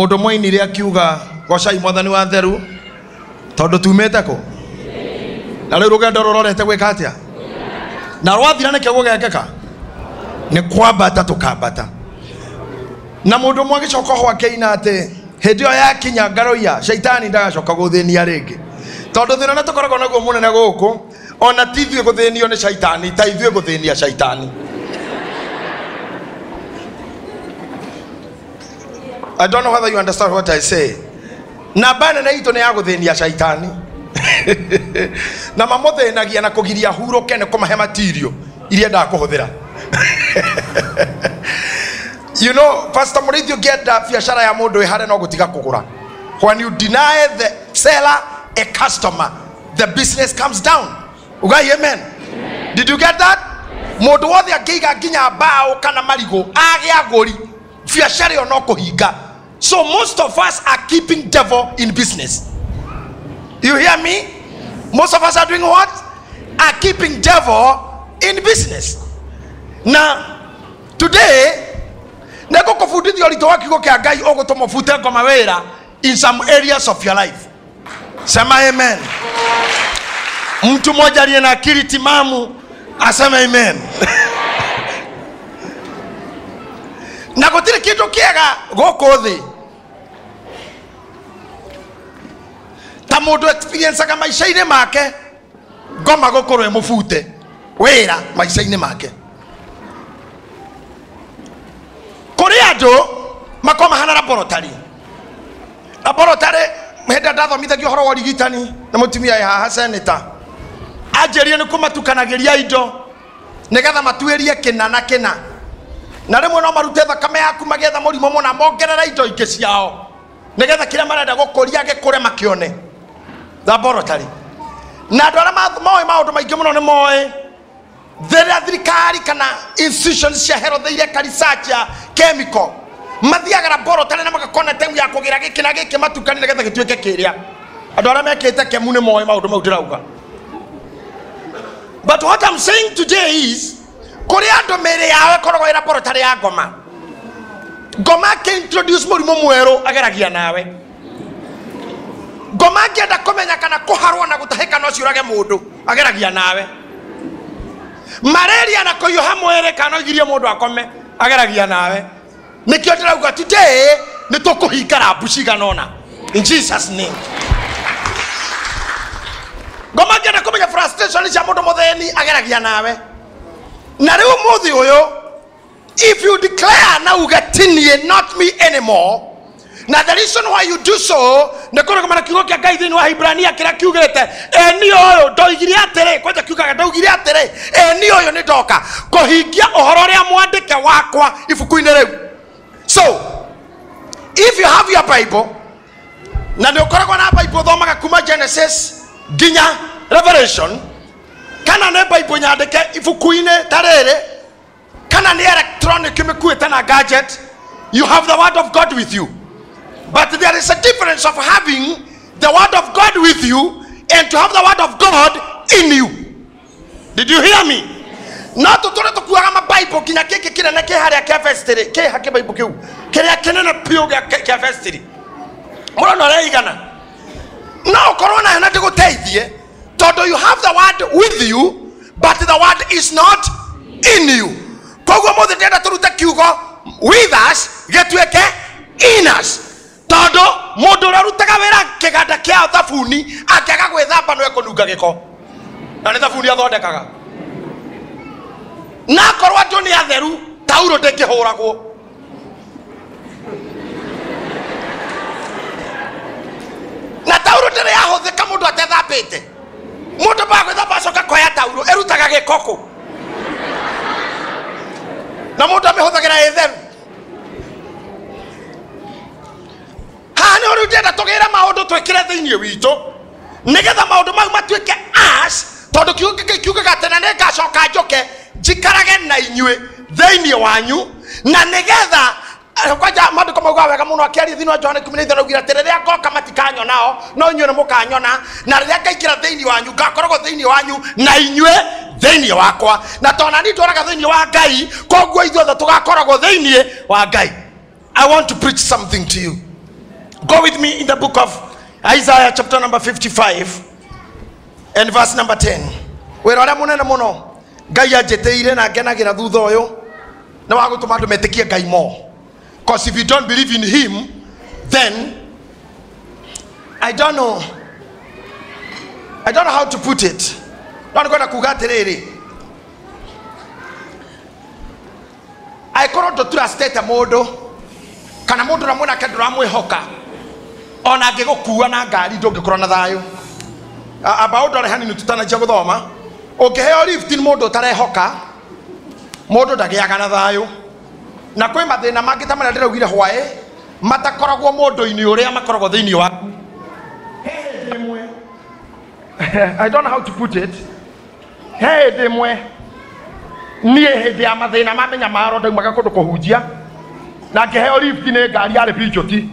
Mundu mwainire akiuga gocai mwathani wa theru tondu tumete ko na riu rugendo rurorete gwika atia na rwathira nike gugekeka ni kwambata tukambata na mundu mwe gicoka ho akeina ati hindi yo yakinya ngaroia shaitani ndagacoka guthinia ringi tondu thina na tukoragwo naguo munene guku ona tithue guthinio ni shaitani ta ithue guthinia shaitani. I don't know whether you understand what I say. Na bana na ito ne ya guthinia shaitani na mamuthinagia na kugiria huro kene kumahe material iria ndakuhuthira. You know, Pastor Murithi, you get that biashara ya mundu ihare no gutiga kugura. When you deny the seller a customer, the business comes down. Ugai, amen. Did you get that? Mundu wothe akiga ginya bao kana marigo age agori biashara yo no kuhinga. So most of us are keeping devil in business. You hear me? Most of us are doing what? Are keeping devil in business. Now, today, nego kufundithio rito wa kigo kia Ngai ogutomo fute ngoma wira in some areas of your life. Sema amen. Mtu mmoja aliye na akili timamu asema amen. Na gutire kitu kiega goko thi ta mundu experience ga maisha-ini make ngoma gukorwo emufute wira maisha-ini make kuri andu makoma hana laboratory henda ndathomithagio horo wa rigitani na mutumia ya haha senator ajerie ni kumatukanagiria indo nigetha matuirie kina na kina na rimwe no marute thakame yaku magetha murimo muna mongerera indo ingi ciao nigetha kira marenda gukuria gikure makione laboratory na andu aria moe maundu maingi muno ni moe thera thirikari kana institutions cia health iria ka research ya chemical mathiaga laboratory na magakona time ya kugira giki na giki matukani nigetha gituike kiria andu aria mekite kemu ni moe maundu mau dirauga. But what I'm saying today is kuri andu mere yawe korogwo ira laboratory ya ngoma ke introduce murimu mweru ageragia nawe ngoma ngenda kumenya kana kuharwo na gutahika no ciurage mundu ageragia nawe malaria na kuyuha mwere kana igirie mundu akome ageragia nawe nikio ndirauga today ni tukuhinga rabu ciganona in Jesus name. Ngoma ngenda kumenya frustration cia mundu mutheni ageragia nawe na riu muthi uyu if you declare now gatinie not me anymore. Now the reason why you do so nekoro kama kigo kia Ngai thini wa Hibrania kira kiugirete ni oyo ndoigire atere kwaja kiugaga ndoigire atere ni oyo ni ndoka kuhingia uhoro ria mwandike wakwa ifuku-ini riu. So if you have your Bible na ndio koragwo na Bible thomaga kuma Genesis ginya Revelation kana ne Bible nyandike ifuku-ini tarere kana ni electronic imekuita na gadget, you have the word of God with you. But there is a difference of having the word of God with you and to have the word of God in you. Did you hear me? Not to try to kuaga ma Bible kinya keke kina na ke haria ke vestry ke hake Bible kiu kenya kenena pio ke vestry mura no reigana na corona na te guteithie todo you have the word with you but the word is not in you. Koguo mothe ndenda turuta kiugo with us getueke in us. Todo mundu rarutaga wira kiganda kia thabuni akiaga gwithamba no ekununga giko na ni thabuni athondekaga na korwo andu ni atheru tauro ndingihuragwo na tauro ndiri yahuthika mundu atethambite mundu ba gwithamba acoka koya tauro erutaga gikoko na mundu amihuthagira itheru. Hani ori ndenda tugira maundu twikire thiini witu nigetha maundu mau matuike as tondu kiugaga tena ne gacoka njoke jikarage na inyue thiini wanyu na nigetha kwaja maandiko mauga wega muno akiaria thiini wa Johana 19 augira teriria ngoka matikanyo nao no inyue mukanyona na riria ngaikira thiini wanyu ngakoragwo thiini wanyu na inyue thiini wakwa na tona ni tworaga thiini wa Ngai koguo ithuothe tugakoragwo thiini wa Ngai. I want to preach something to you. Go with me in the book of Isaiah chapter number 55 and verse number 10. Wera ria munene muno Ngai anjeteire na ngenagira thutha uyu na wa gutuma andu metikie Ngai mo. Because if you don't believe in him, then I don't know how to put it. Don't go to kugatiriri. I cannot to trust a modo. Kana modo na mwana kedra mwehoka. Ona ngigukuwa na ngari ndungikorwo na thayu. About ore hani nututana cia guthoma. Ukiheo lift modo tarehoka. Modo ndagiaga na thayu. Na kwi mathina mangi ta maria ndiraugire hwae matakoragwo modo-ini uria makoragwo thiini waku. I don't know how to put it. Hey demwe nie hede ya mathina mamenya maro ndaumaga kundu kuhunjia na ngeheo lift ni ngari ya Pijoti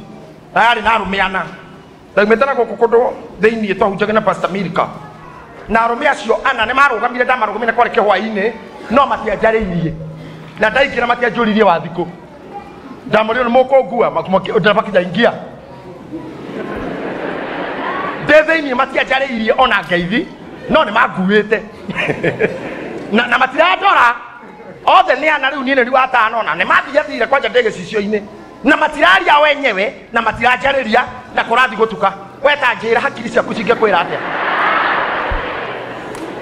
na yari na rumiana ndaumetana guku kundu thiini twahunjaga na Pastor Milka na arume acio ana ni marugamire ndamarugumire kwari kihwaini no matianjariirie na ndaikira matianjuririe wathiku ndamuri ni mukungua ndabakija ingia Deveini matianjariirie ona ngeithi no ni maguite na matiradora othe ni ana riu ni watano na ni mathiathire kwanja ndege cicio-ini na matiraria wenyewe na matiranjariria na kurathi gutuka weta njira hakiri ciaku cingekwira atia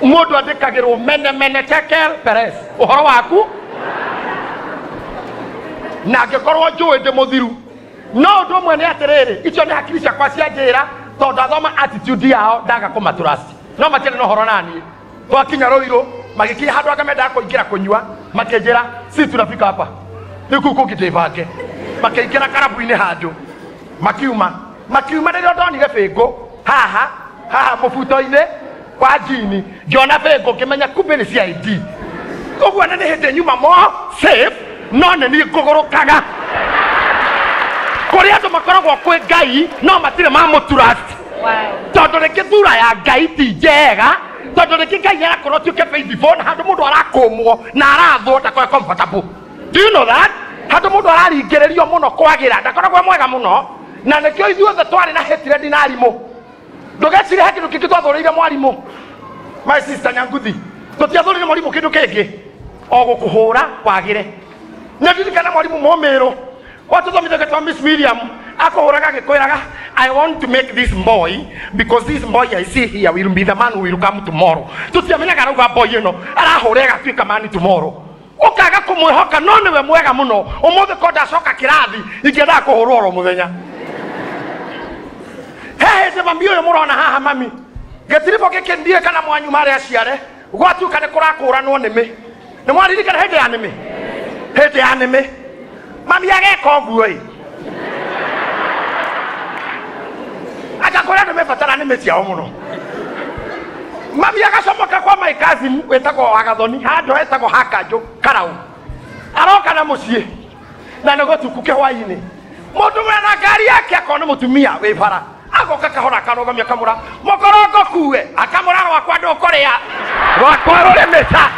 mundu andikagirwo mene Tekel Perez uhoro waku na ngikorwo njui ndi muthiru no ndu mwe ni atiriri icio ni hakiri ciakwa cia njira tondu athoma attitude yao ndaga kumatrust no matiene no horo nani twakinya Ruiru magikia handu akamenda kuingira kunyua makenjera si tunafika hapa nikuku kitibake makiingira karabu-ini handu makiuma ndio ndonire bengo haha mubuto-ini kwa jini ngiona bengo ngimenya kumbe ni CID koguo nene hinde nyuma mo safe no ni ngugurukaga kuri andu makoragwo kwi Ngai no matire mamutrust tondu riki thura ya Ngai ti njega tondu riki Ngai arakorwo tuke faithful handu mundu arakumwo na arathwo ndakorwo comfortable. Do you know that? Handu mundu araringiririo muno kwagira ndakoragwo mwega muno na nikio ithuothe twari na hetire ndinarimu ndugecire hakindu kingi twathuriire mwarimu. My sister Nyanguthi tutiathurire mwarimu kindu kingi o gukuhura kwagire na ndirikana mwarimu Momiru watuthomithage twa Miss Miriam akohuraga gikwiraga I want to make this boy because this boy I see here will be the man who will come tomorrow. Tutiamenyaga rauga boy ino arahurega tuika man tomorrow ukaga kumwihoka no niwe mwega muno umuthi ko ndacoka kirathi ingienda kuhurwo ro muthenya he mami uyu murona haha mami getiribo gikindire kana mwanyu mari aciare gwatuka ni kurakuranwo nimi ni mwaririkana hende ya nimi mami ageka uguo akakora nimefatana nimi ciao muno mami agacomoka kwa my cousin wetagwo Agathoni handu hetagwo Hakanju Karau aroka na mucii na nigotuku kihwaini mundu mwena ngari yake akona mutumia wi bara agoka kahora karogamia kamura mokorongo kuwe akamura rwakwa ndukuria rwakwa rurimita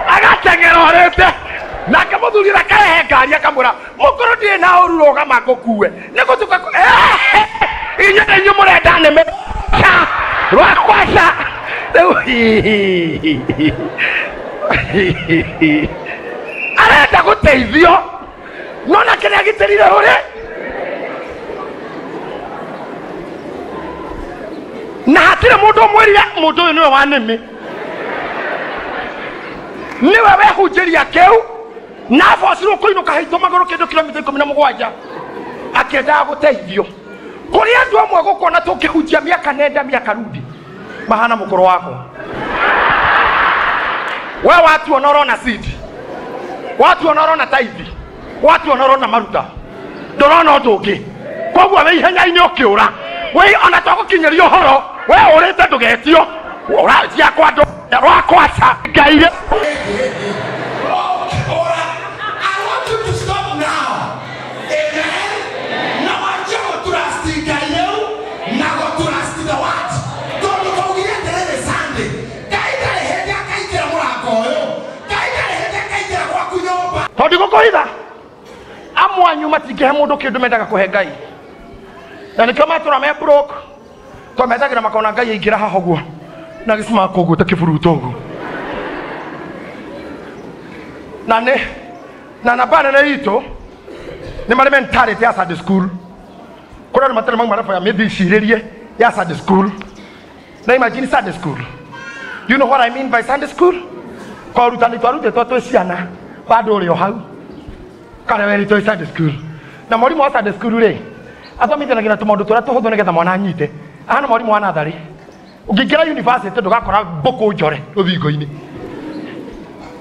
agatengera orete na kamuthurira karehe ngari akamura mukuru ndie na ururo gama ngukuwe nigutuka inye murenda nime rwakwasha arenda guteithio nona kene agiterire uri na hatire mundu umwiria mundu uyu niwe wa nimi niwe wehunjiria kiu na bocirwo kuinuka haito maguru kindu kilomita 17 akiendaga guteithio kuri andu amwe gukona tukihunjia miaka nenda miaka rudi mahana mukuru wako we watu wanarona seed watu wanarona tithe watu wanarona maruta ndorona ndungi koguo we ihenya-ini ukiura we ona twagukinyiria uhoro we urite ndugetio uracia kwa ndu rwakwaca Ngai amwanyu matingihe mundu kindu mendaga kuhe Ngai na nikio matura me broke to metagira makona Ngai aingira haha guo na gisima koguo ta kiburuto guo na bana na ito ni mare mentality ya Sunday school kuna matara mangu marafa ya maybe shiririe ya Sunday school na imagine Sunday school. You know what I mean by Sunday school? Kwa rutani twarute twa ciana bado uri o hau kana weri to Sunday school na morimu wa Sunday school ri athomithanagia gina tumundu tura tuhuthu nigetha mwana anyite ahana morimu wa nathari ungingira university ndugakora mbuku njore ruthingo-ini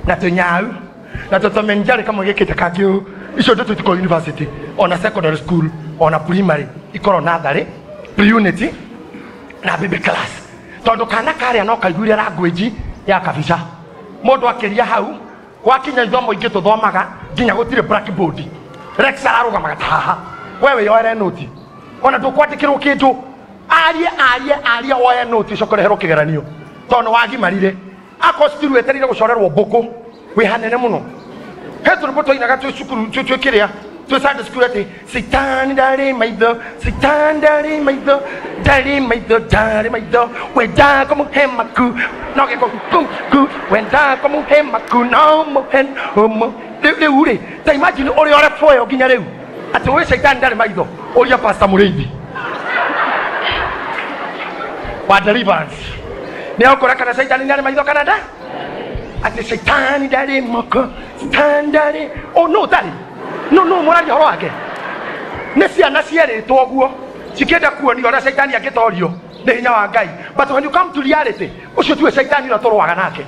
na tunyau na tutomenjari kama gikite kangio icio ndio tutiko university ona secondary school ona primary ikoro nathari pre-unity na baby class tondu kana karia no kaiguria language ya kabisa mundu akiria hau wakinya ithomo ingi tuthomaga nginya gutire blackboard lecturer arugamaga haha wewe yoere note ona tukwandikirwo kindu aria woye note cokoreherwo kigeranio tondu wagimarire akostiru eterire gucorerwo mbuku wi hanene muno hetu rupoto inaga tu cukuru tu kiria tu Sunday school ati sitani dari maitho dari maitho wenda como hemaku no ke ku wenda como hemaku no mo hen mo de ure ta imagine ori ore foi oginya reu ati we sitani dari maitho ori ya pastor Mureithi wa deliverance ne okora kana sitani dari maitho Canada ati sitani dari moko sitani oh no dari no morali horo wake ne ciana cieritwo oguo cikenda kuonio ora Saitani agitorio ne hinya wa Ngai but when you come to reality ucio tiwe Saitani ura torwaga nake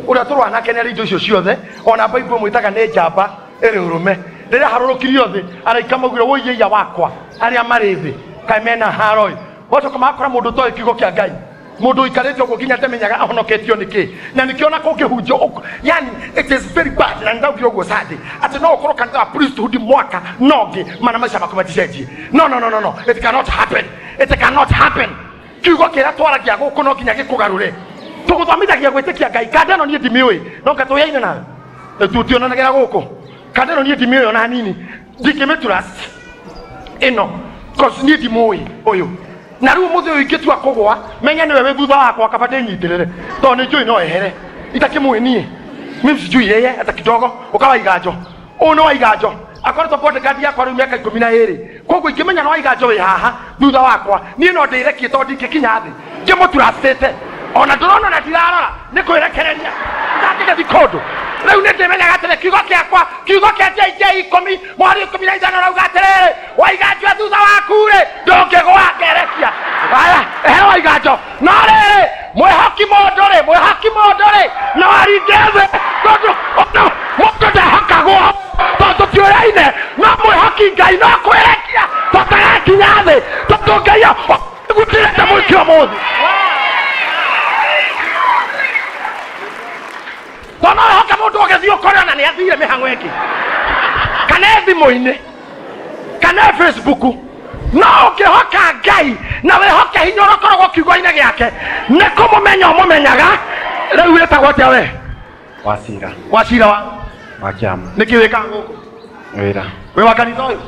ura torwa nake ne rindo icio ciothe ona Bible mwitaga ne njamba ere urume rira harurukirio thi araika magura woiye ya wakwa aria mari thi kaimena haroi woto kama akora mundu toi kigo kia Ngai mundu ikarete uko ginya temenyaga ahonoketio niki na nikiona ko kihunjo yani it is very bad na ndaugi ogwo sadi ati no okoro kanza priesthood mwaka nogi mana maisha makumatiseji no it cannot happen kigo kira twara kia guko no ginya gikugarure tuguthomithagia gwitikia Ngai kadano nie ndimiwe no katoyaine na tutionana nagira guko kadano nie ndimiwe ona nini dikimitrust eno cause nie ndimwe oyo na riu muthe uyu ingitua kugwa menya niwe thutha wakwa kabade nyitirire to ni njui no ehere itakimwe nie mimi sijui yeye hata kidogo ukawa iganjo uno wa iganjo akorto podcast yakwa riu miaka 12 koguo ingimenya no iganjo wi haha thutha wakwa nie no ndirekie to ndingikinya thi ngimuturastete ona ndurona na ndirarora ni kwirekereria ndatige thikondo riu ni ndimenya gatire kiugo kiakwa kiugo kia JJ10 mwari 15 rauga atiriri waiganjo thutha waku ri ndungigwa ngerekia aya ehe waiganjo no riri mwihoki mundu ri no aringeze tondu ono mundu ndehokagwo tondu tiuraine no mwihoki Ngai no kwirekia totagakinya thi tondu Ngai gutirete mwikio muthi tono hoka mundu ogethio korona ni athire mihango eki kana thimo-ini kana Facebook no ukihoka Ngai na wehoka hinya urakoragwo kiugo-ini giake ni kumumenya umumenyaga riu witagwo atia we wacira wa kiama niki wika guku wira we wa kanitha uyu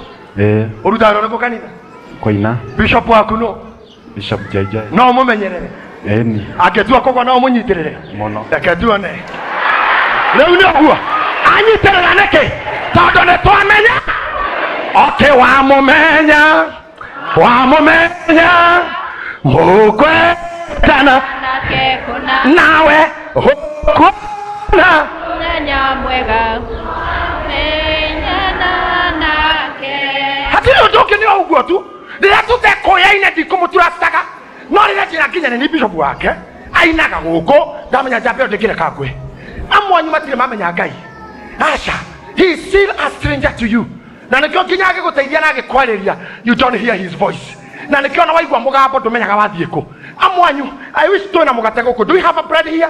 urutaga uriku kanitha koina bishop waku no bishop JJ no umumenyerere eni agetua kogwa no umunyitirire muno aketuone riu ni oguo anyitirira niki tondu ni twamenya oke wamumenya mukwetana nawe hukuna Nanya mwega menyana nake hatiri undu ni oguo tu rira tutekuyaine ndikumuturacitaga no rira njira nginyane ni bishop wake ainaga guku ndamenya njambiro ndikire kangwe amwanyu matire mamenya Ngai acha he is still a stranger to you na nikio nginya agiguteithia na agikwariria you don't hear his voice na nikio na waigua mugambo ndumenyaga wathie ku amwanyu I wish tu na mugate guku do we have a bread here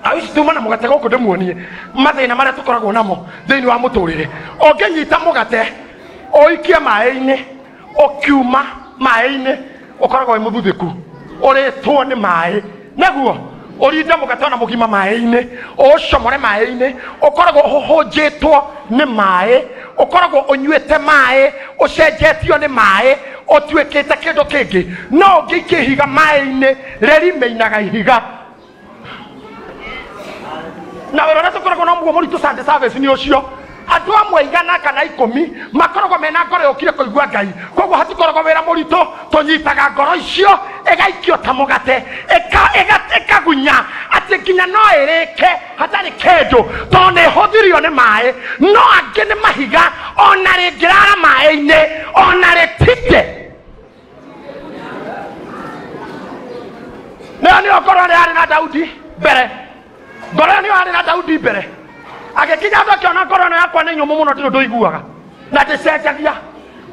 I wish tu mana mugate guku ndimuonie mathina maria tukoragwo namo thiini wa muturire ongenyita mugate oikia mai-ini okiuma mai-ini ukoragwo imubuthiku uritwo ni mai naguo urinde mugate na mugima mai-ini ucomore mai-ini ukoragwo huhunjitwo ni mai ukoragwo unyuite mai ucenjetio ni mai utuikite kindu kingi no ngikihiga mai-ini rĩrimeinaga ihiga na wĩra ũrĩa tũkoragwo na muo mũritũ Sunday service nĩ ũcio andũ amwe 100 kana 10 makoragwo mena ngoro yũkire kũigua Ngai koguo hatikoragwo wĩra mũritũ tũnyitaga ngoro icio ĩgaikio ta mũgate ĩkagunya atĩ nginya no ĩrĩke hatarĩ kĩndũ tondũ nĩ ĩhũthirio nĩ maĩ no angĩ nĩ mahiga ona rĩngĩrara maĩ-inĩ ona rĩtinde nĩyo ngoro nĩ yarĩ na Daudi mbere ngoro nĩ yarĩ na Daudi mbere agĩkinya andũ akĩona ngoro ĩno yakwa nĩ nyũmũ mũno ndĩrĩ ndũiguaga na ndĩcenjagia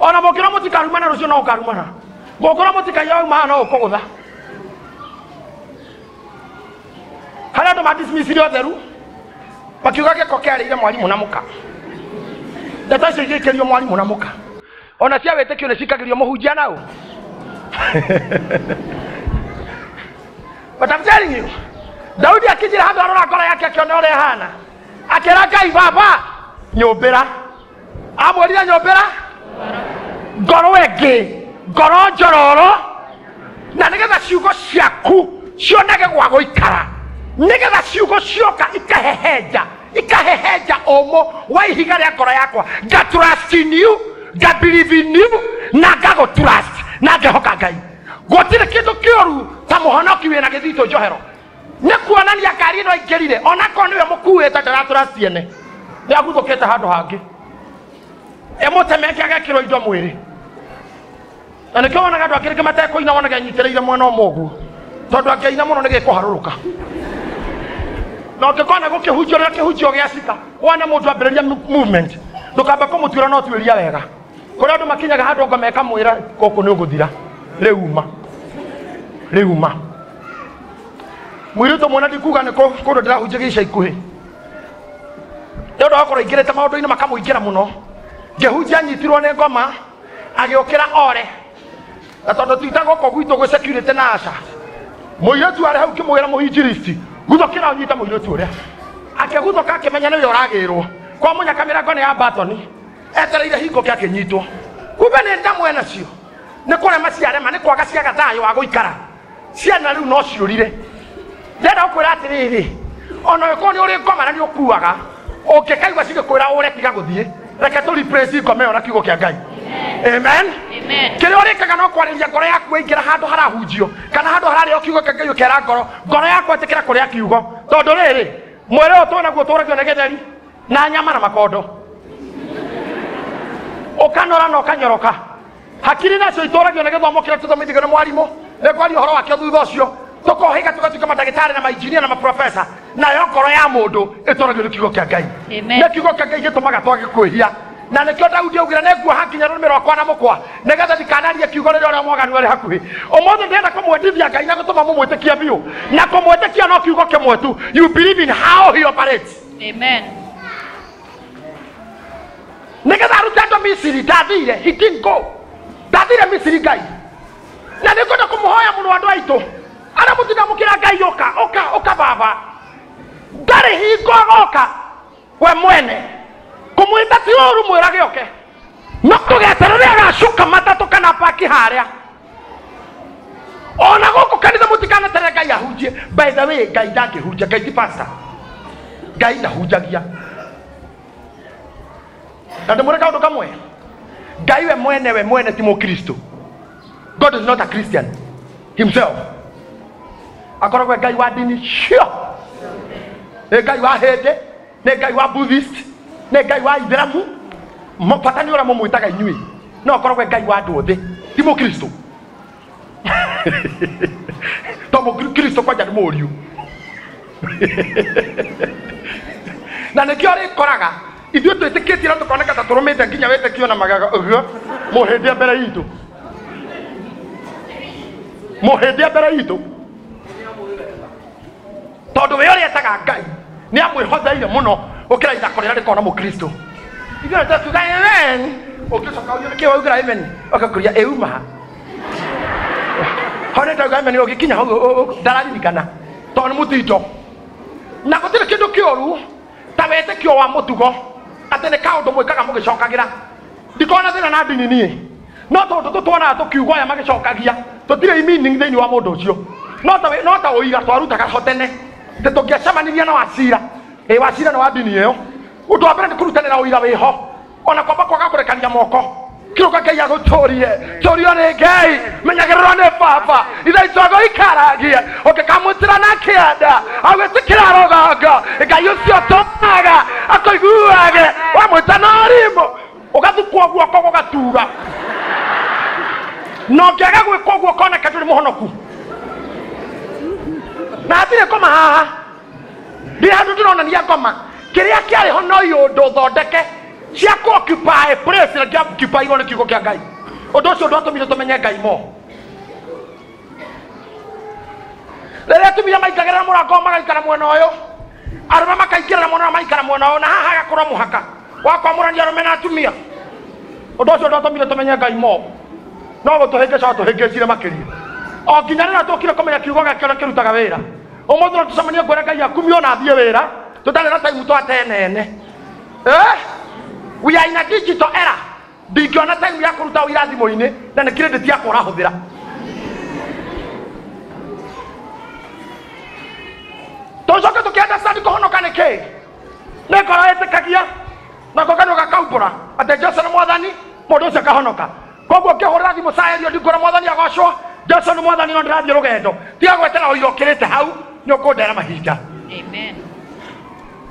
ona mũkĩra mũtikarumana rũciũ no ũkarumana ngũkũra mũtikaia wauma no ũkũgũtha harĩa andũ madismissire ũtheru makiuga gĩko kĩarĩire mwarimũ na mũka ndeto icio igĩikĩrio mwarimũ na mũka ona cia wĩtĩkio nĩ cikagĩrio mũhunjia naũ but I'm telling you Daudi akijira handũ arora ngoro yake akĩona ũrĩa hana akĩra Ngai baba nyũmbĩra amwĩrire nyũmbĩra ngoro ĩngĩ ngoro njororo na nĩgetha ciugo ciaku cionage gwa gũikara nĩgetha ciugo cioka ikahehenja ũmũ wa ihiga rĩa ngoro yakwa ngatrust in you ngabelieve in you na ngagũtrust na ngehoka Ngai gũtirĩ kĩndũ kĩũru ta mũhonoki wĩna gĩthitũ njohero nĩ kuonania ngari ĩno aingĩrire onakorwo nĩwe mũkuĩte ndaratrust ene nĩ aguthũkĩte handũ hangĩ ĩmũtemeke agekĩrwo indo mwĩrĩ na nĩkĩo wonaga andũ akĩrĩngĩ matekũina wonaga anyitĩrĩire mwena ũmwe ũguo tondũ angĩina mũno nĩgĩkũharũrũka na ũngĩkona gũkĩhunjio rĩrĩa kĩhunjio gĩacika wona mũndũ ambĩrĩria movement ndũkamba kũmũtuĩra no tuĩria wega kũrĩa andũ makinyaga handũ ngo mekamwĩra gũkũ nĩ ũgũthira rĩuma mũirĩtu mwana ndikuga nĩ kũndũ ndĩrahunjagia ica ikuhĩ nĩ ũndũ wakorwo aingĩrĩte maũndũ-inĩ makamũingĩra mũno ngĩhunjia anyitirwo nĩ ngoma agĩũkĩra ore na tondũ twitaga gũkũ gwitũ gwĩ security na aca mũirĩtu arĩ hau kĩmwĩra mũhinjiristi guthũkĩra ũnyita mũirĩtu ũrĩa akĩguthũka akĩmenya nĩwe ũragĩrwo kwa mũnyaka mĩrango nĩ ya batoni etereire hingo kĩ akĩnyitwo kumbe nĩ ndamwe nacio nĩ kũrema ciarema nĩ kwaga ciaga thayũ wa gũikara ciana rĩu no ciũrire ndenda gũkwĩra atĩrĩrĩ ona ũkorwo nĩ ũrĩ ngoma na nĩ ũkuaga ũngĩkaigua cigĩkwĩra ũre tiga gũthiĩ reke tũ replace ngoma ĩyo na kiugo kĩa Ngai amen kĩrĩa ũrĩkaga no kwarĩria ngoro yaku ĩingĩra handũ harahunjio kana handũ hararĩo kiugo kĩa Ngai ũkera ngoro yaku ĩtĩkĩra kũrĩa kiugo tondũ rĩrĩ mwĩrĩ ũyũ tũnaguo tũragio nĩ gĩtheri na nyama na makondo ũkanora na ũkanyoroka hakiri nacio itũragio nĩ gĩthomo kĩrĩa tũthomithagio nĩ mwarimũ nĩ kwaria ũhoro wakĩo thutha ũcio tũkohĩga tũgatuĩka mandagĩtarĩ na mainjinia na maprofesa nayo ngoro ya mũndũ ĩtũragio nĩ kiugo kĩa Ngai nĩ kiugo kĩa Ngai gĩtũmaga twage kwĩhia na nĩkĩo Daudi augire nĩnguoha nginya rũrĩmĩ rwakwa na mũkwa nĩgetha ndikanarie kiugo rĩrĩa ũrĩa mwaganu arĩ hakuhĩ ũmũthĩ ndĩrenda kũmwendithia Ngai na gũtũma mũmwĩtĩkia biũ na kũmwĩtĩkia no kiugo kĩmwe tu you believe in how he operates amen nĩgetha arute andũ Misiri ndathire he didn't go ndathire Misiri Ngai na nĩngwenda kũmũhoya mũno andũ aitũ arĩa mũtinamũkĩra Ngai ũka baba ndarĩ hingo agoka we mwene kũmwĩta ti ũru mwĩrage oke no tũgeterere agacuka matatũ kana paki harĩa ona gũkũ kanitha mũtikanatere Ngai ahunjie by the way Ngai ndangĩhunjia Ngai ti pastor Ngai ndahunjagia na ndĩmwĩre kaũndũ kamwe Ngai we mwene ti mũkristo God is not a Christian himself akoragwo Ngai wa dini cio nĩ Ngai wa hĩndĩ nĩ Ngai wa Buddhist nĩ Ngai wa Itheramu bata nĩ ũrĩa mũmwĩtaga inyuĩ no akoragwo Ngai wa andũ othe ti mũkristo to mũkristo kwanja nĩ mũriũ na nĩkĩo rĩkoraga ithuĩ twĩtĩkĩtie na tũkoneka ta tũrũmĩte nginya wĩtĩkio na magaga ũguo mũhĩndĩ mbere itũ tondũ we ũrĩa etaga Ngai nĩ amwĩhotheire mũno ũkĩra ithako rĩrĩa rĩkorwo na mũkristo ithuĩ tũkiuga amen ũngĩcoka ũrio nĩkĩĩ waugĩra amen ũgakũria euma hau nĩ ndauga amen ũgĩkinya hau ndararirikana tondũ nĩ mũtito na gũtirĩ kĩndũ kĩũru ta wĩtĩkio wa mũtugo atene kaundu mwikaga mugicokagira ndikona thina na ndini nie no tondu tutwana tukiugo ya magicokagia tutire meaning thini wa mundu ucio no ta uiga twarutaga hotene te tugiacemaniria na wacira wacira na wa ndini iyo undu wa mbere ni kurutanira uira wiho ona kwamba kwaga kurekania moko kiruka Ngai aguturie turio ni Ngai menyagirwo ni baba itha itwago ikaragia ukikamutira na kianda agwitikira roganga Ngai ucio tonaga akoiguage wamwita na rimo ugathukwo guoko gugatuga no ngiaga gwikwo guoko na katuri muhonoku na atire koma haha ndi handu ndironania ngoma kiria kiari ho no yundu thondeke cia ku occupy place na kia occupy igone kiugo kia Ngai undu ucio nduatumire tumenye Ngai mo rere tumire maikagira murango magaikara mwena uyu arume makaikira mwena maikara mwena uyu na haha gakorwo muhaka wakwamurania arume na atumia undu ucio nduatumire tumenye Ngai mo no gutuhingica tuhingicire makiria o nginya rĩrĩa tũkire kũmenya kiugo gĩake ũrĩa kĩrutaga wĩra ũmũthĩ no tũcemanie kwĩra Ngai akumio na athiĩ wĩra tũtarĩ na time twatenene we are in a digital era ndingĩona time ya kũruta wĩra thimũ-inĩ na nĩ credit yakwa ũrahũthĩra tũcoke tũkĩunderstand kũhonoka nĩ kĩĩ nĩ ngoro ĩtĩkagia nako kanua gakaumbũra atĩ Jesũ nĩ mwathani mũndũ ũcio akahonoka koguo ngĩhũrĩra thimũ caerio ndingũra mwathani agocwo Jesũ nĩ mwathani no ndĩrathiĩ rũgendo tiga gwetera ũira ũkĩrĩte hau nĩ ũkũndera mahinda Amen.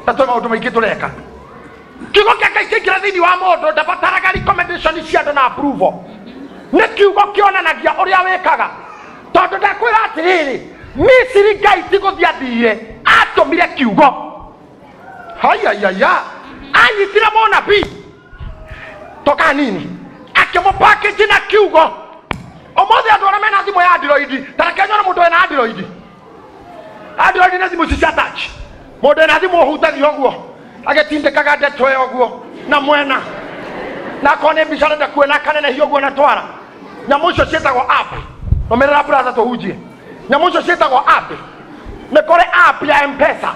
tatũ maũndũ maingĩ tũreka kiugo kĩa Ngai kĩingĩra thĩinĩ wa mũndũ ndabataraga recommendation cia andũ na approval nĩ kiugo kĩonanagia ũrĩa wĩkaga tondũ ndakwĩra atĩrĩrĩ Misiri Ngai ti gũthiĩ athire atũmire kiugo hayayaya anyitire mũnabii toka nini akĩmũpackage na kiugo ũmũthĩ andũ arĩa mena thimũ ya Android tareke nyone mũndũ wĩna Android nĩ thimũ cia touch mũndũ wĩna thimũ ũhutagia ũguo agĩtindĩkaga ndeto ĩyo ũguo na mwena na akorwo nĩ mbica arenda kuona kanenehia ũguo na twara nyamũ icio ciĩtagwo app ũmĩrĩra brother tũhunjie nyamũ icio ciĩtagwo app nĩ kũrĩ app ya M-Pesa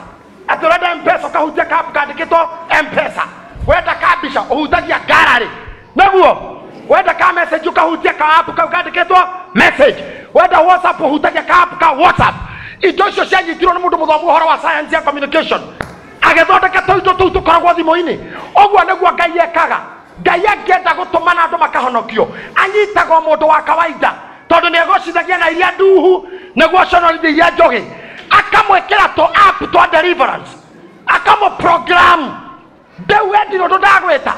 atĩ ũrenda M-Pesa ũkahutia ka app kandĩkĩtwo M-Pesa wenda ka mbica ũhutagia gallery naguo wenda ka message ukahutia ka app kau kandĩkĩtwo message wenda WhatsApp ũhutagia ka app ka WhatsApp indo icio cianyitirwo nĩ mũndũ mũthomu ũhoro wa science ya communication agĩthondeka tũindo tũu tũkoragwo thimũ-inĩ ũguo nĩguo Ngai ekaga Ngai angĩenda gũtũmana andũ makahonokio anyitagwo mũndũ wa kawaida tondũ nĩ egocithagia na iria nduhu nĩguo conorithia iria njogĩ akamwĩkĩra tũ app twa deliverance akamũprogram ndĩu endirwo ũndũ ndagwĩta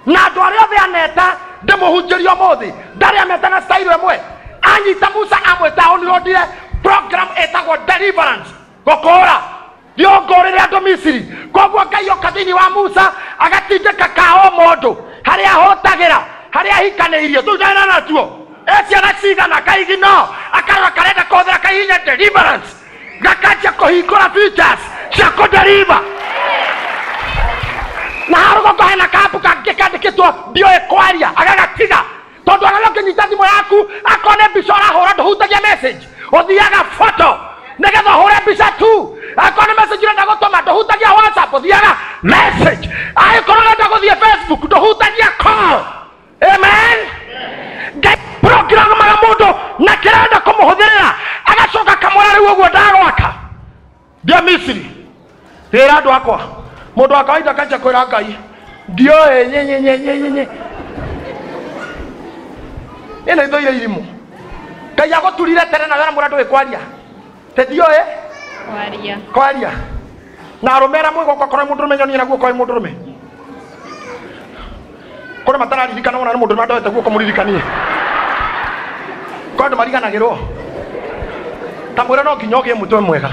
na andũ arĩa othe aneta ndĩmũhunjĩrie ũmũthĩ ndarĩ ameta na style ĩmwe anyita Musa amwĩta onirondire program ĩtagwo deliverance gũkũũra yongorere andũ Misiri koguo Ngai oka thĩinĩ wa Musa agatindĩka kao mũndũ harĩa ahũtagĩra harĩa ahikanĩirie tũjana natuo ciana cigana kaigino akarora karenda kũhũthĩra kahihinya deliverance gakanjia kũhingũra features cia kũdeliver na harũgoko hena kambu kangĩ kandĩkĩtwo ndioĩ kwaria agagatiga tondũ arĩa ũngĩnyita thimũ yaku akorwo nĩ mbica ũrahũra ndũhutagia message ũthiaga photo nĩgetha ũhũre mbica tu akorwo nĩ message ũrenda gũtũma ndũhutagia WhatsApp ũthiaga message angĩkorwo ũrenda gũthiĩ Facebook ndũhutagia call amen Ngai programaga mũndũ na kĩrenda kũmũhũthĩrĩra agacoka kamwĩra rĩu ũguo ndagwaka ndia Misiri tĩra andũ akwa mũndũ wa kawaida kanjia kwĩra Ngai ndioĩ nyenyenyenyenyenye ĩno ithoire irimũ Ngai agũturire tene na wĩra mũrandũ wĩkwaria tĩndioĩ kwaria na arũmera mwĩgoko korwo mũndũrũme nyonie naguo korwo mũndũrũme kũrĩ matararirikana wona nĩ mũndũrũme ndoete guoko mũririkanie korwo andũ mariganagĩrwo ta mwĩra no nginya ũgĩe mũtwe mwega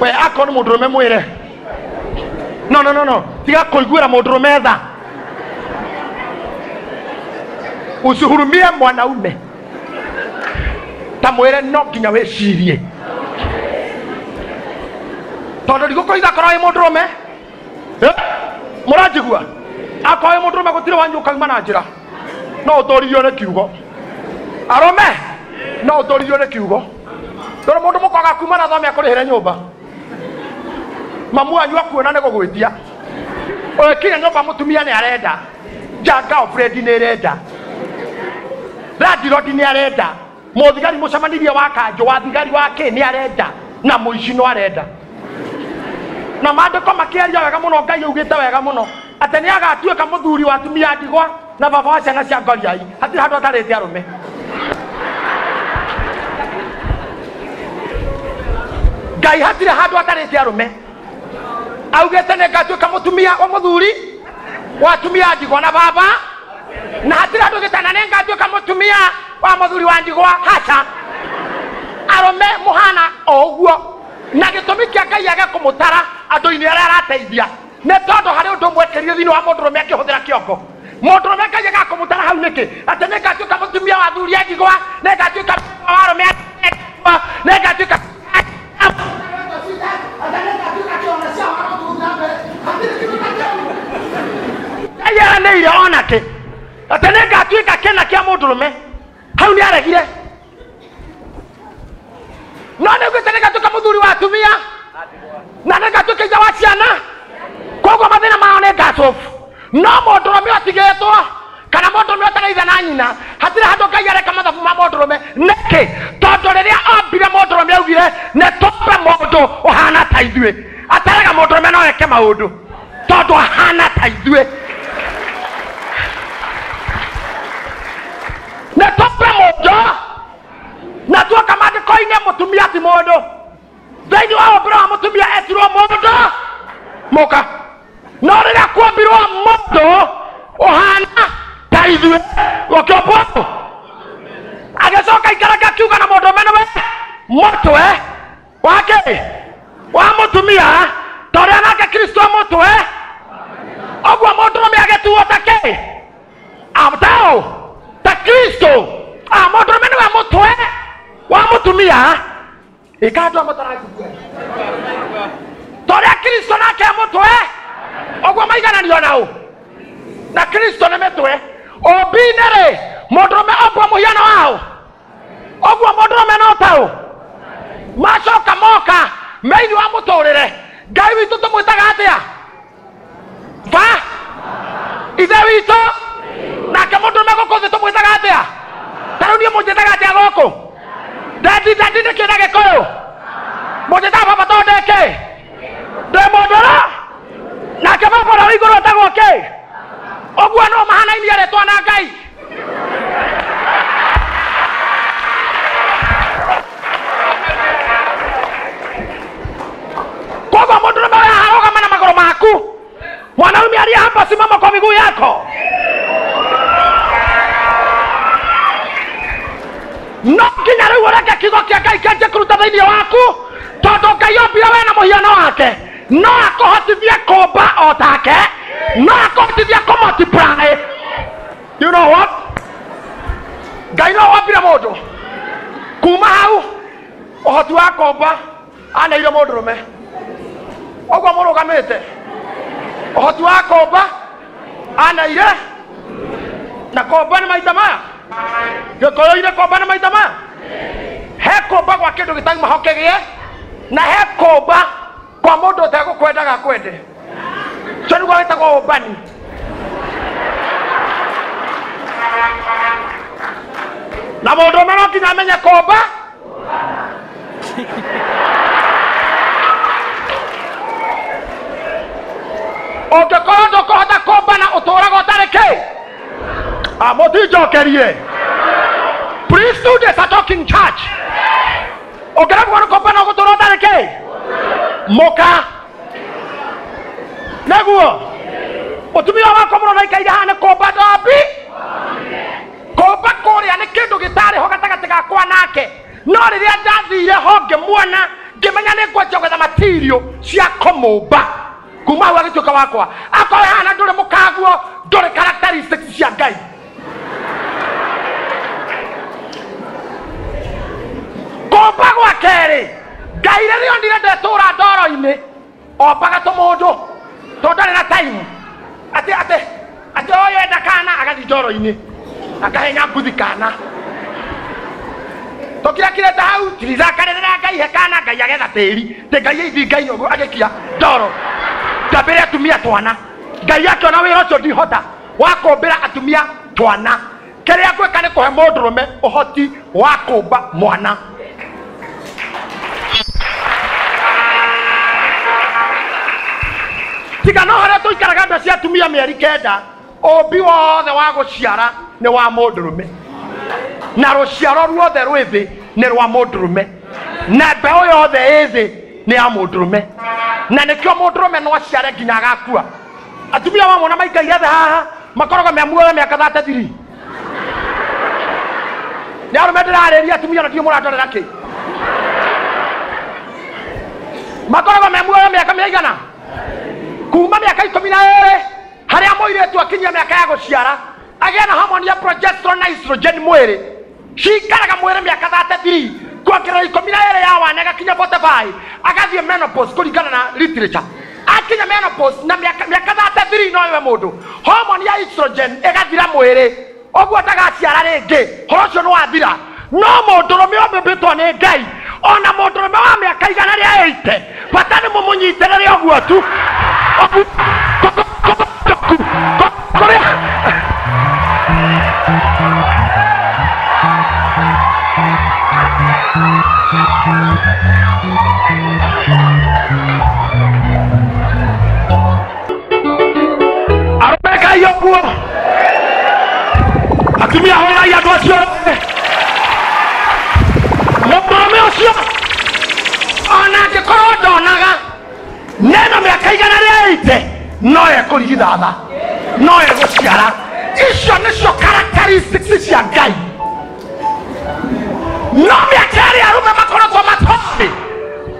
we akorwo nĩ mũndũrũme mwĩre no tiga kũiguĩra mũndũrũme tha usihurumie mwanaume ta mwĩre no nginya wĩcirie tondũ ndigũkorwo ithakorwo ĩ mũndũrũme mũranjigua akorwo ĩ mũndũrũme gũtirĩ wanyu ũkauma na njĩra no ũtũririo nĩ kiugo arũme no ũtũririo nĩ kiugo tondũ mũndũ mũkwaga kuma na thome akũrĩhĩre nyũmba mamu anyu akuona ne gugwitia okinya nyomba mutumia ni arenda janga Fred ni arenda Radirodi ni arenda muthigari mucamanirie wa Kanjo wa thigari wake ni arenda na muici no arenda na mandiko makiaria wega muno Ngai ugite wega muno ate ni agatuika muthuri wa atumia ndigwa na baba wa ciana cia ngoriai hatiri handu atarite arume Ngai hatiri handu atarite arume augite ni ngatuika mutumia wa muthuri wa atumia ndigwa na baba na hatiri handu gitana ni ngatuika mutumia wa muthuri wa ndigwa hacha arume muhana oguo na gitumi kia Ngai age kumutara andu-ini aria arateithia ne tondu hari undu mwekerie thini wa mundurume akihuthira kiongo mundurume Ngai age kumutara hau niki ati ni ngatuika mutumia wa thuri ndigwa ni ngatuika wa arume ni ngatuika ayera ne ire onake ati ni ngatuika kena kia mundurume hau ni aregire no ne gwite ngatuika muthuri wa atumia na ne ngatuika ija wa ciana koguo mathina mao ne ngacofu no mundurume atigetwo kana mundurume ataraitha na nyina hatire handu Ngai areka mathabu ma mundurume niki tondu riria ombire mundurume augire ne tumbe mundu uhana ta ithue atarega mundurume no eke maundu tondu ahana ta ithue ne tumbe mundu na tuoka mandiko-ini mutumia ti mundu thiini wa umbire wa mutumia etirwo mundu muka no riria kuombirwo mundu uhana ta ithue gukiombwo agicoka ikaraga kiuga na mundurume niwe mutwe wake wa mutumia toria nake Kristo mutwe oguo mundurume agetuo take amtao ta Kristo mundurume niwe mutwe wa mutumia ikatwa mutaraku toria Kristo nake mutwe oguo maigananio nao na Kristo ni mitwe obinere mundurume ombwa muhiano wao oguo mundurume no tao macoka moka meini wa muturire Ngai witu tumwitaga atia va ithe witu nake mundurume guku thi tumwitaga atia tariu nie munjitaga atia guku dadi ni kina gikuyu munjitaga baba tondeke ndi mundura nake baba ura iguru atagwo ki oguo no mahanaini aretwa na Ngai koguo mundurume uria harugama na maguru maku mwanaume aliye hapa simama kwa miguu yako no nginya riu ureke kiugo kia Ngai kianjie kuruta thiini waku tondu Ngai ombire we na muhiano wake no akuhotithie kumba o take no akuhotithie kumultiply you know what Ngai no ombire mundu kuma hau uhoti wa kumba aneire mundurume oguo murugamite uhoti wa kumba anaire na kumba ni maita maya gikoyo-ini kumba ni maita maya he kumba gwa kindu gitauma hokegie na he kumba kwa mundu utegukwendaga kwende so niguo witagwo umbani na mundu umwe no nginya amenye kumba ungikorwo ndukuhota kumba na uturaga utari ki mutinjokerie priesthood is a talking church ungiregwo ni kumba na ugutura utari ki muka neguo mutumia wakwa muno naikaire haha ni kumba ndombi kumba kuria ni kindu gitari ho gatagati gakwa nake no riria ndathire ho ngimuona ngimenya ni ngwanjia gwetha material cia kumumba kuma hau agituika wakwa akorwo hana nduri mukaguo nduri characteristics cia Ngai kumba gwa keri Ngai riria ondire ndetura ndoro-ini ombaga tumundu tondu ndari na time ati oyo enda kana agathi ndoro-ini akahenya nguthi kana kira kire ta hau tirizakanira ngai hekana ngai agetha tiri te ngai ithi ngai ogo agekia ndoro ndambire atumia twana ngai akiona wira ucio ndihota wa kumbira atumia twana kiria gwika ni kuhe mundurume uhoti wa kumba mwana tiga no haria tuikaraga nda cia atumia mieri kenda umbi wothe wa guciara ni wa mundurume na ruciaro ruothe rwithi ni rwa mundurume na mbeu yothe ithi ni ya mundurume na nikio mundurume no aciare nginya agakua atumia wa mwana maikaire the haha makoroga memuoya miaka 33 ni arume ndirariria atumia na ndio muratorera ki makoroga memuoya miaka migana kuma miaka 12 haria moiretu akinyia miaka ya guciara agia na hormone ya progesterone na estrogen mwiri cikaraga mwiri miaka 33 kwakira 12 ya wana gakinya 45 agathie menopause kuringana na literature akinya menopause na miaka 33 no iwe mundu hormone ya estrogen igathira mwiri ogwo tagaciara ringi horocio no wathira no mundurume ombetwo ni ngai ona mundurume wa miaka igana ria 80 patani mumunyiterere ogwo tu arumeka yokuo atumia hora ya docio murume ucio ona ngĩkorwo ndonaga neno mĩaka igana rĩa 80 no ekũrigithatha no egũciara icio nĩcio characteristics cia ngai no mĩaka ĩrĩa arũme makoretwo matoĩ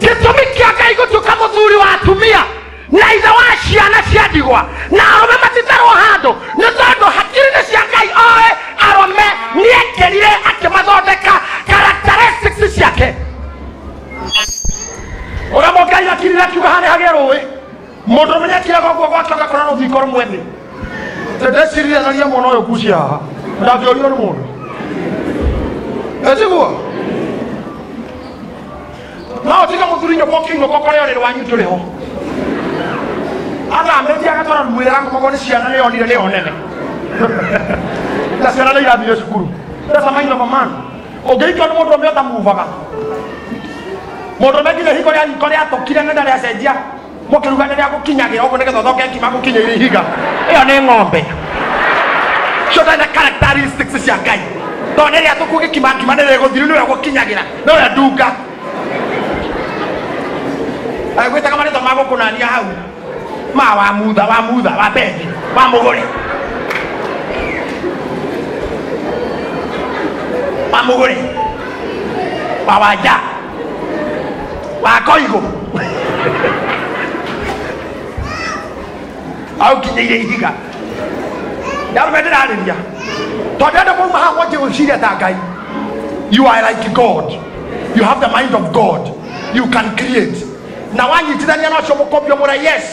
gĩtũmi kĩa ngai gũtuĩka mũthuri wa atumia na ithe wa ciana cia ndigwa na arũme matitarwo handũ nĩ tondũ hakiri-inĩ cia ngai oĩ arũme nĩekerire akĩmathondeka characteristics ciake ũrĩa mũngai akirire akiuga harĩa hagĩa rũĩ mũndũ menyekiraga ũguo gwake ũgakora no thingo rũmwe thĩ ndecirithanagia mwana ũyũ kucia haha ndangĩũrio nĩ mũndũ etiguo no tiga mũthuri nyũkwa ũkĩinũka ũkore ũrĩrĩ wanyu ndũrĩ ho athamĩtie agatwara mwĩra ngũmagwo nĩ ciana nĩyonire nĩyo nene na ciana nĩ irathire cukuru that's a mind of a man ũngĩikio nĩ mũndũ ũmwe ũtamuvaga mũndũ ũmwe nginya hiko rĩa tũkire nenda rĩacenjia mũkĩruga nĩ rĩa gũkinyagĩra ũguo nĩgetha ũthoke ngima gũkinyĩire ihiga ĩyo nĩ ng'ombe cio nĩ characteristics cia ngai tondũ nĩ rĩa tũkũgĩkima ngima nĩ rĩgũthiru nĩ rĩa gũkinyagĩra nĩ rĩa ndunga agwĩtaga marĩtwa ma gũkũnania hau ma wa mutha wa bethi wa mũgũre wa mũgũre wa wanja wa koigũ au kinyĩire ihiga ndarume ndĩrarĩria tondũ andũ mauma haha mwanjie gwĩciria ta ngai you are like God, you have the mind of God, you can create na wanyitithania nocio mũkombio mũra yes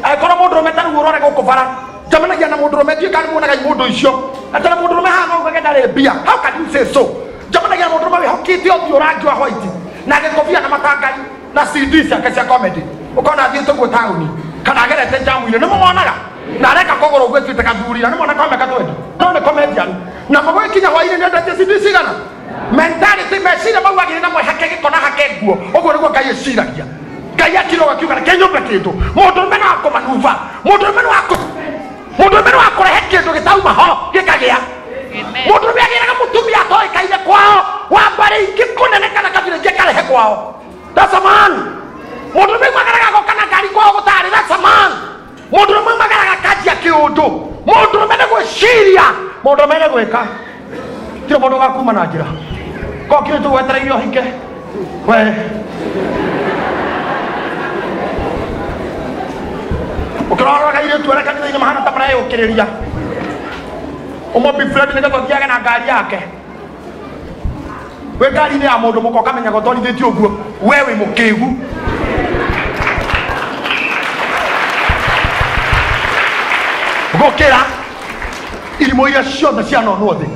akorwo mũndũrũme tarĩu ũrore gũkũ bara njamanagia na mũndũrũme ndiĩ kana muonaga mũndũ icio atana mũndũrũme haha no ugage ndarĩ mbia how can you say so njamanagia na mũndũrũme wĩhokĩte ũthiũ rangi wa white na gĩkobia na matangari na CD ciake cia comedy ũkona athiĩte ũguo taũni kana agerete njamu-inĩ nĩ mũmonaga na areka kũgũra ũguo ĩtuĩte gathuri na nĩ mwana kome katwendi no nĩ comedian na magũgĩkinya hwaĩ-inĩ nĩ endetie CD cigana mentality meciria maugagĩrĩ na mwĩhake gĩko na hake nguo ũguo nĩguo ngai ĩciragia ngai akiroga kiuga reke nyũmbe kĩndũ mũndũrũme no akũmanuva mũndũrũme no akũrehe kĩndũ gĩtauma ho gĩkagĩa mũndũrũme agĩraga mũtumia atoĩkaine kwao wa mbarĩ ingĩ kũneneka na kabira ingĩ karehe kwao that's a man mũndũrũme magaraga gũkana ngari kwao gũtarĩ that's a man mũndũrũme magaraga kanjia kĩũndũ mũndũrũme nĩ gwĩciria mũndũrũme nĩ gwĩka tire mũndũ gakuma na njĩra kokire tũgwetereire ũhike we ukirora ile tu araka ndio mahana tamara ukiriria umo bifred nĩgetha ũthiage na ngari yake we ngari nĩ ya mũndũ mũko kamenya gũtwarithĩtie ũguo wewe mũkĩgu gũkĩra irimo iria ciothe cianonwo thĩ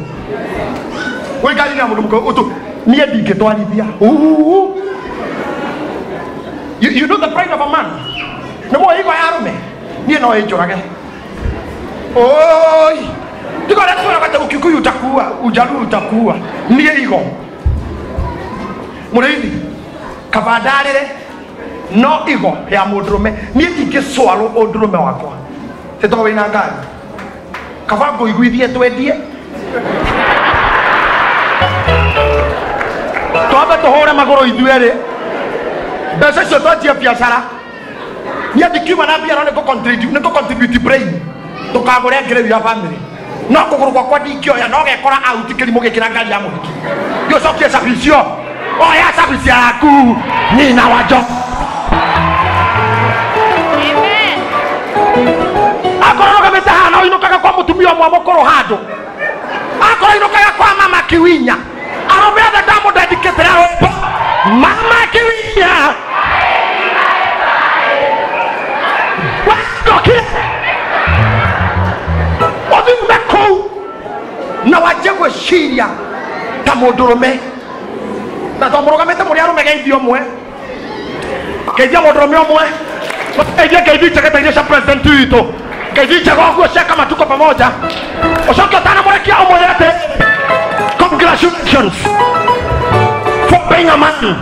we ngari nĩ ya mũndũ mũko niä ndingä twarithia. You know the pride of a man. Nä må igo ya rume niä no ä njå rage. Oi tiga rä twäragate å Kikuyu utakuua, Ujaluo utakuua, niä igo må rä ithi kaba ndarä re no igo ya må ndå rå me niä ndingä cwarwo å ndå rå me wakwa tä to wä na ngari kaba ngå iguithie twendie twambe tå hå re magå rå ithuä rä mbeca icio twanjia biacara niä ndikiuma na mbia no nä kå contribute brain tå kagå re ngä ya family no kå gå rå gwakwa ndingäoya no gekora auti kä rimå gä kä ra ngari ya må hiki gä å cokie cabi icio oya cabi ciaku nyina wa njo akorwo rå gamä te hana å inå kaga kwa må tumia å mwe må kå rå handå akorwo inå kaga kwa mama Kiwinya arå othe ndamå ndendikĩte ra rwĩmbo mama Kiwinya wandokire othiume kũu na wanjie gwĩciria ta mũndũ rũme na to mũrũgamĩte mũrĩ arũme geithio ũmwe geithia mũndũ rũme ũmwe geithia njegeta iria cia president witũ geithia njega ũguo cia kama tuko pamoja ũcoke ũtanamũrekia ũmwe atĩ congratulations for being a man.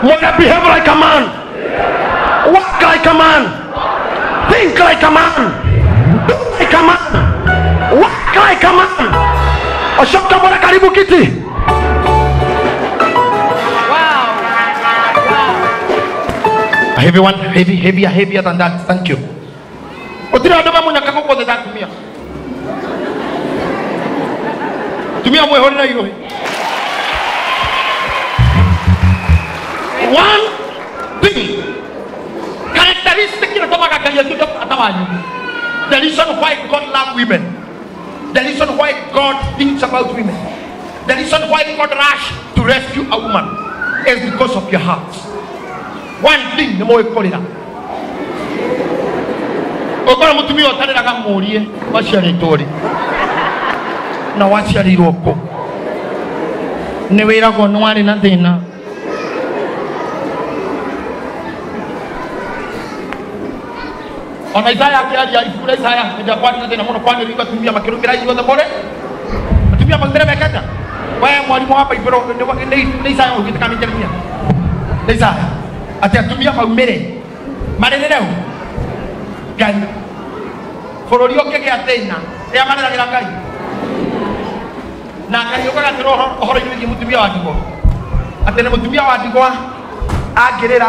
Wanna behave like a man, walk like a man, think like a man, do like a man, walk like a man. Oshoka mwana karibu kiti. Wow. A heavy one, heavier than that. Thank you. Otira ndo bamunya kako kwa that tumia. Tumia mwe hori na hilo. One thing characteristic in the reason why God loves women, the reason why God thinks about women, the reason why God rush to rescue a woman is because of your heart. One thing the more call it up. Okora mutumi otariraga murie waciari tori na waciari roko ne wira go nwari na thina ona Isaya akiaria ifura Isaya ndio kwa nini muno kwa nini tumia makirumira hiyo the more tumia mandere mekata wewe mwalimu hapa ibro ni Isaya ukitaka mitermia Isaya atatumia maumere marene leo gani fororio keke atena ya manera gira ngai na ngai yoka gatiro horo ini mutumia wa digo atene mutumia wa digo agirira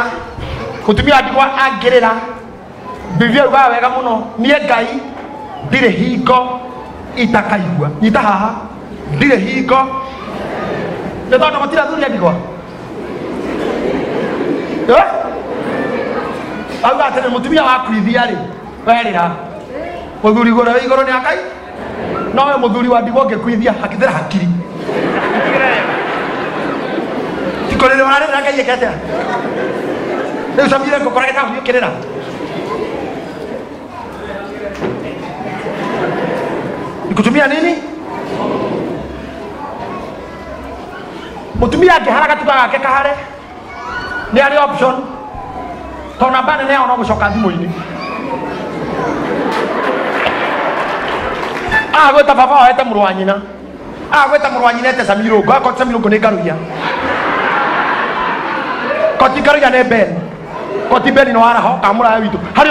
mutumia wa digo agirira bivia uga wega muno nie ngai ndire hingo itakaigua nyita haha ndire hingo ndio ndo matira thuri digo auga atene mutumia wa kuithia ri werira muthuri gore igoro ni akai no we muthuri wa digo ngekuithia hakithira hakiri tikorere wana na ngai yekete ndio samire ko korageta ukirera ikutumia nini mutumia angiharaga tukaga gake kahare ni ari option tona bane ne ono gucoka thimu-ini agweta baba wete mũrũ wa nyina agweta mũrũ wa nyina ete Samirongo akoti Samirongo nĩ ngaruia koti ngaruia nĩ Ben koti Ben no araho kamũraya witũ harĩ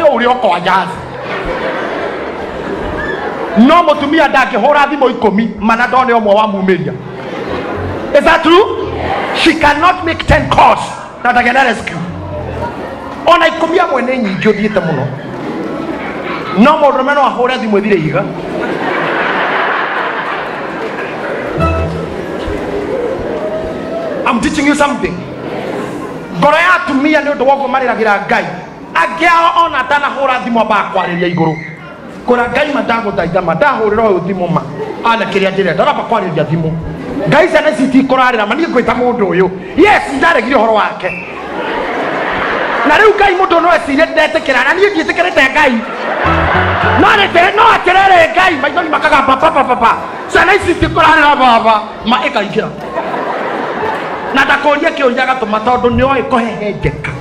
ũrĩ okwa jazi no mũtumia ndangĩhũra thimũ 10 mana ndone ũmwe wa mumĩria. Is that true? She cannot make 10 calls na ndagenda rescue ona 10 amwe nĩ nyingĩ ũthiĩte mũno no mũndũrũme no ahũre thimũ ĩthire ihiga I'm teaching you something. Ngoro ya atumia nĩ ũndũ wa ũguo marĩragĩra Ngai angĩ ao ona atanahũra thimũ ambaga kwarĩria igũrũ kora Ngai mandagũthaitha mandahũrĩra ũyũ thimũ ma ana kĩrĩa ndĩrenda ndaramba kwarĩria thimũ Ngai ciana ici itikũrarĩra ma niĩ ngwĩta mũndũ ũyũ yes ndaregire ũhoro wake na rĩu Ngai mũndũ no ecirie ndetĩkĩra na niĩ ndiĩtĩkĩrĩte Ngai no atĩrĩrĩ Ngai ngai maithori makaga papa sana ici tikorana baba maikaingira na ndakoria kiuria gatuma tondu ni oi kuhehenjeka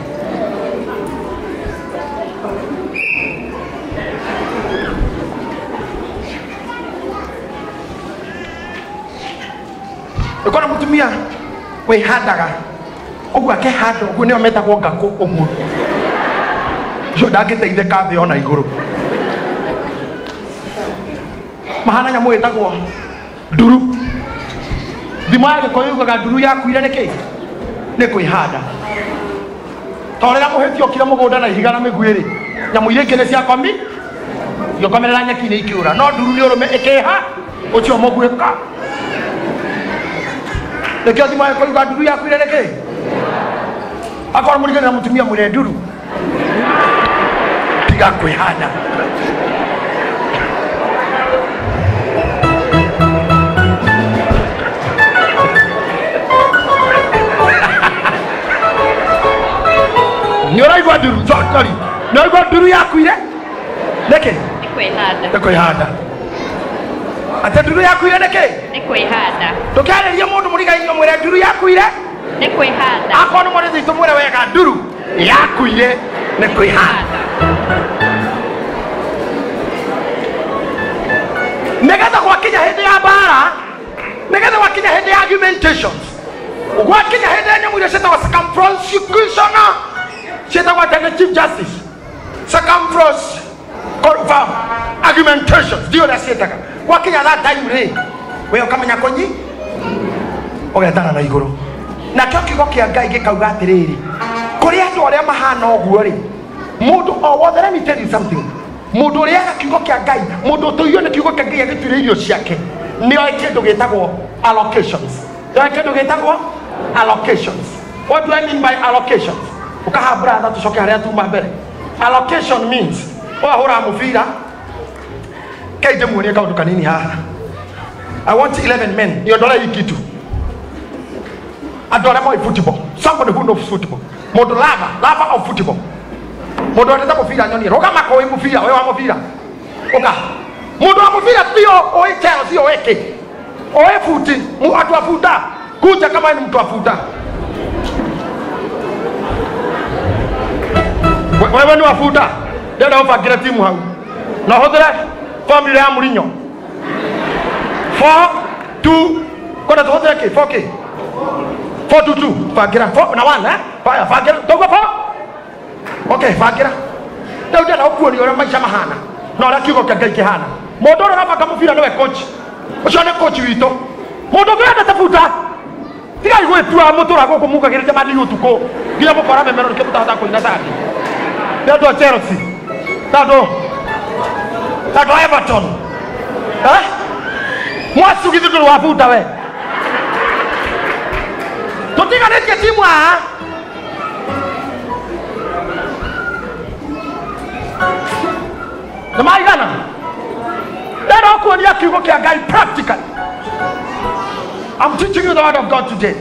ukona mutumia we handaga ogwa ke hando ogwo ni ometagwo ngako ogwo jo ndangiteithika thi ona iguru mahana nyamu etagwo nduru thimo yake kwa yugaga nduru yakuire niki ni kwihanda torera muhetio kira mugunda na ihiga na miguiri nyamu ile kene cia komi yokomerera nyaki ni ikiura no nduru ni urume ikiha ucio mugwika lekio thimo yake kwa yugaga nduru yakuire niki akora muri kana mutumia muri nduru tiga kwihanda Nyora igwa nduru sorry no igwa nduru yakuire neke ni kwihanda ate nduru yakuire neke ni kwihanda tukariria mundu murigainio mwire nduru yakuire ni kwihanda akono mwire thitu mwire wega nduru yakuire ni kwihanda megatha gwakinya hindi ya bara megatha gwakinya hindi ya argumentations gwakinya hindi ya nyamu iria cietagwo circumprosecution cietagwo atene chief justice circumfrose confirm argumentations ndio uria cietaga gwakinya that time ri we ukamenya konyi ugetana na iguru na kio kigo kia Ngai gikauga atiriri kuri andu aria mahana oguo ri mundu o wothe let me tell you something mundu uria kigo kia Ngai mundu tuiyo ni kigo kia Ngai agitire irio ciake ni oi kindu gitagwo allocations oi kindu gitagwo allocations. What do I mean by allocations? Ukaha brother tucoke haria tuma mbere. Allocation means hura mufira kaije muonie kaundu kanini haha. I want 11 men niondora hii kitu adora moi football, somebody who knows football, mundu lava of football, mundu atata mufira nyoni roga makoe mufira wewe wa mufira oka mundu wa mufira sio oe chero sio weke oe futi watu wa futa kuja kama ni mtu wa futa wewe ni wa futa ndio ufagira timu hau na hodera family ya Mourinho 4-2 kona hodera ke 4K 4-2 fagira 4 na 1 eh fagira togo 4 okay fagira ndio na ukuoni ora maisha mahana na ora kigo kia Ngai hana modoro na baka mufira no coach ucio ne coach wito modo genda tafuta tiga igwe tua motora goko muka girite mali utuko nginya mukora memero ke mutahota kuina thati ndio Chelsea tado Everton mwasu kitu wafuta we totiga neke timu na maigana ndio kuonia kigo kia Ngai practical. I'm teaching you the word of God today.